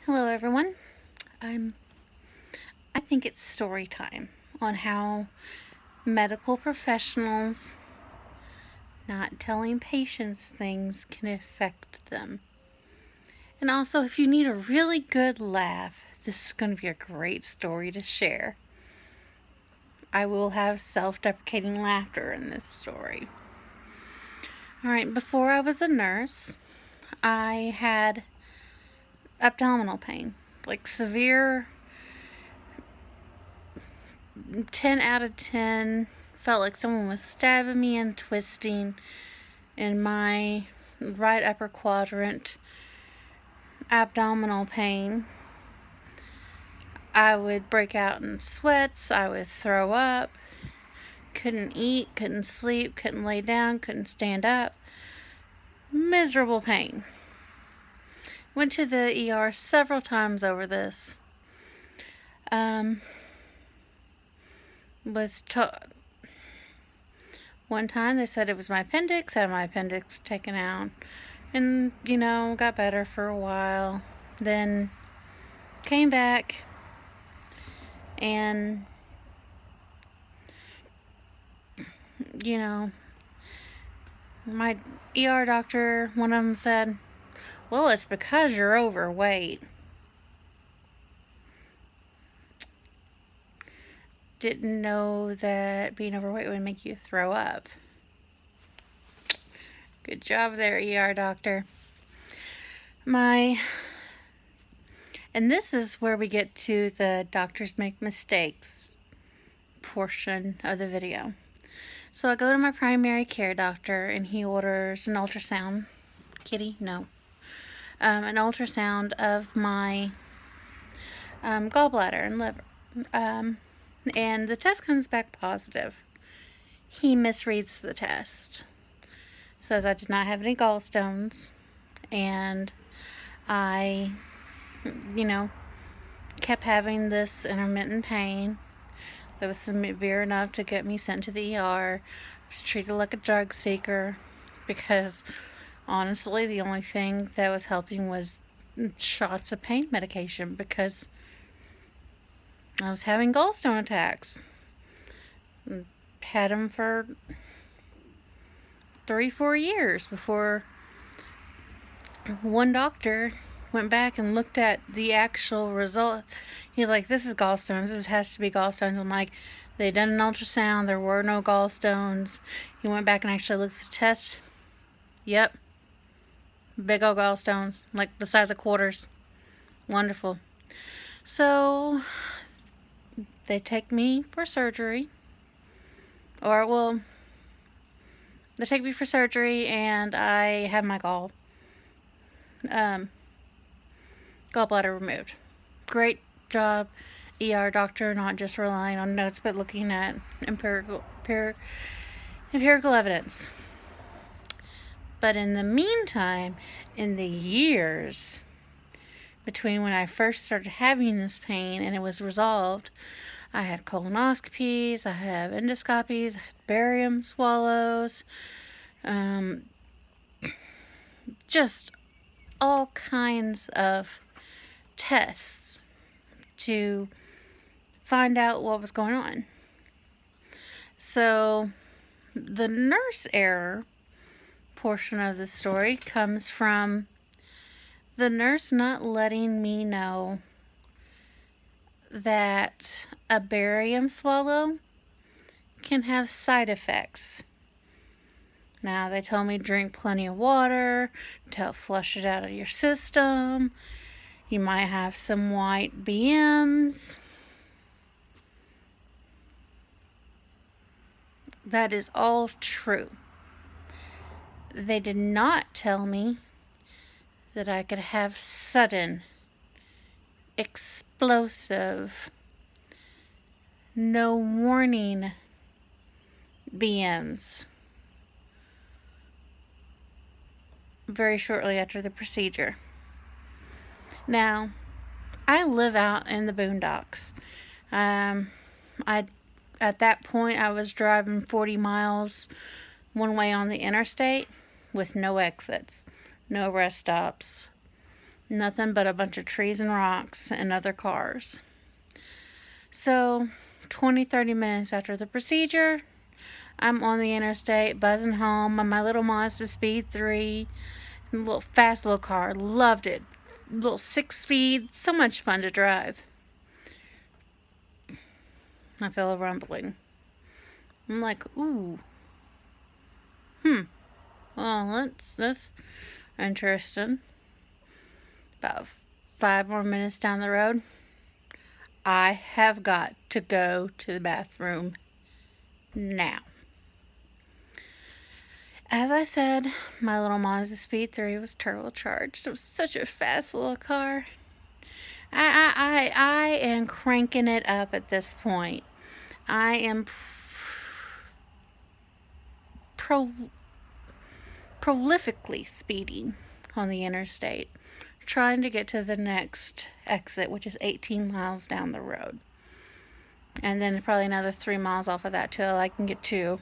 Hello, everyone. I think it's story time on how medical professionals not telling patients things can affect them. And also, if you need a really good laugh, this is going to be a great story to share. I will have self-deprecating laughter in this story. Alright, before I was a nurse, I had abdominal pain, like severe 10 out of 10. Felt like someone was stabbing me and twisting in my right upper quadrant. Abdominal pain. I would break out in sweats. I would throw up. Couldn't eat, couldn't sleep, couldn't lay down, couldn't stand up. Miserable pain. Went to the ER several times over this. One time they said it was my appendix, had my appendix taken out, and, got better for a while. Then came back, and, my ER doctor, one of them said, well, it's because you're overweight. Didn't know that being overweight would make you throw up. Good job there, ER doctor. And this is where we get to the doctors make mistakes portion of the video. So I go to my primary care doctor and he orders an ultrasound. Kitty? No. An ultrasound of my gallbladder and liver. And the test comes back positive. He misreads the test. Says I did not have any gallstones. And I, kept having this intermittent pain that was severe enough to get me sent to the ER. I was treated like a drug seeker because, honestly, the only thing that was helping was shots of pain medication because I was having gallstone attacks. Had them for 3-4 years before one doctor went back and looked at the actual result. He's like, this is gallstones. This has to be gallstones. I'm like, they done an ultrasound. There were no gallstones. He went back and actually looked at the test. Yep. Big old gallstones. Like the size of quarters. Wonderful. So they take me for surgery. They take me for surgery and I have my gallbladder removed. Great job, ER doctor, not just relying on notes but looking at empirical evidence. But in the meantime, in the years between when I first started having this pain and it was resolved, I had colonoscopies, I have endoscopies, I had barium swallows, just all kinds of tests to find out what was going on. So the nurse error portion of the story comes from the nurse not letting me know that a barium swallow can have side effects. Now, they told me drink plenty of water to help flush it out of your system. You might have some white BMs. That is all true. They did not tell me that I could have sudden, explosive, no warning BMs very shortly after the procedure. Now, I live out in the boondocks. At that point, I was driving 40 miles one way on the interstate with no exits, no rest stops, Nothing but a bunch of trees and rocks and other cars. So 20-30 minutes after the procedure, I'm on the interstate buzzing home on my little Mazda Speed 3. A little fast little car. Loved it. Little 6-speed. So much fun to drive. I feel a rumbling. I'm like, ooh. Well, that's interesting. About 5 more minutes down the road, I have got to go to the bathroom now. As I said, my little Mazda Speed 3 was turbocharged. It was such a fast little car. I am cranking it up at this point. I am prolifically speeding on the interstate, trying to get to the next exit, which is 18 miles down the road. And then probably another 3 miles off of that till I can get to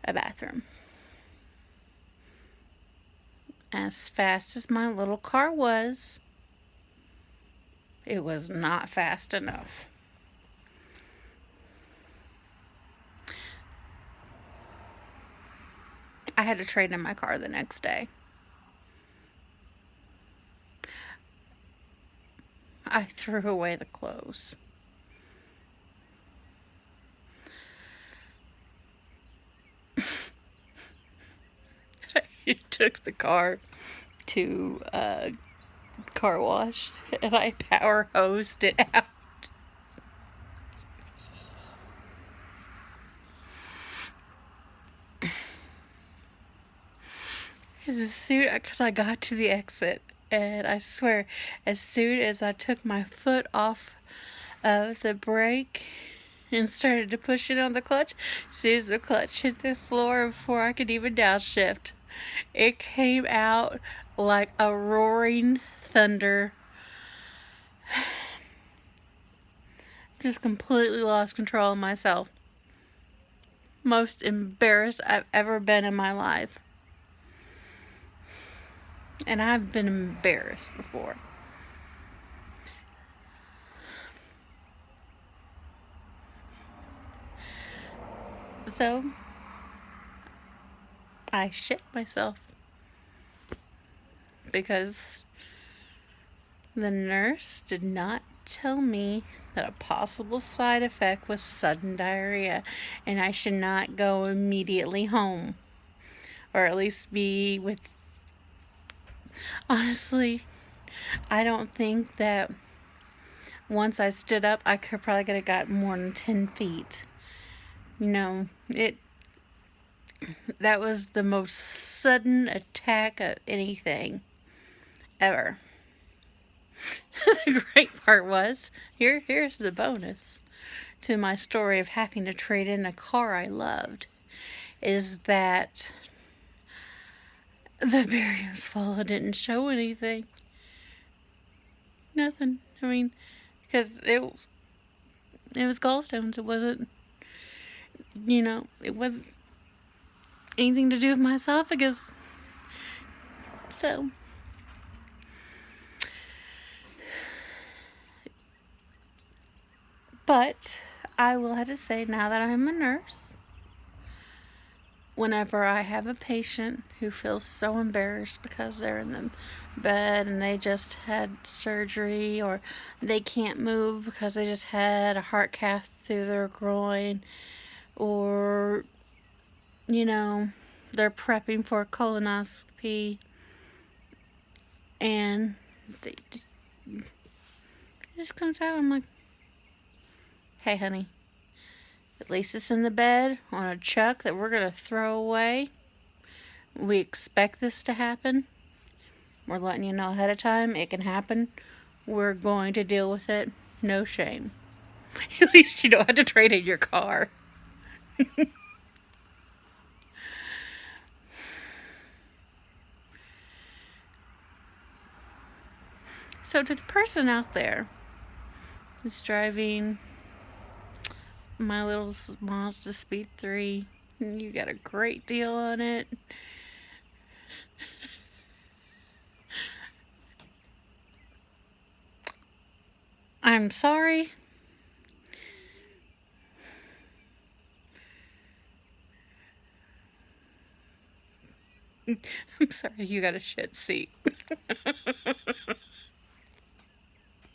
a bathroom. As fast as my little car was, it was not fast enough. I had to trade in my car the next day. I threw away the clothes. I took the car to a car wash and I power hosed it out. Because I got to the exit, and I swear, as soon as I took my foot off of the brake and started to push it on the clutch, as soon as the clutch hit the floor before I could even downshift, it came out like a roaring thunder. Just completely lost control of myself. Most embarrassed I've ever been in my life. And I've been embarrassed before. So, I shit myself. Because the nurse did not tell me that a possible side effect was sudden diarrhea. And I should not go immediately home. Or at least be with... Honestly, I don't think that once I stood up, I could probably have got more than 10 feet. You know, that was the most sudden attack of anything ever. The great part was, here's the bonus to my story of having to trade in a car I loved, is that the barium swallow didn't show anything. Nothing. I mean, because it was gallstones. It wasn't, it wasn't anything to do with my esophagus. So, but I will have to say, now that I'm a nurse, whenever I have a patient who feels so embarrassed because they're in the bed and they just had surgery, or they can't move because they just had a heart cath through their groin, or they're prepping for a colonoscopy and they just comes out, I'm like, hey honey, at least it's in the bed on a chuck that we're going to throw away. We expect this to happen. We're letting you know ahead of time. It can happen. We're going to deal with it. No shame. At least you don't have to trade in your car. So to the person out there who's driving my little Mazda Speed 3, you got a great deal on it. I'm sorry. I'm sorry you got a shit seat.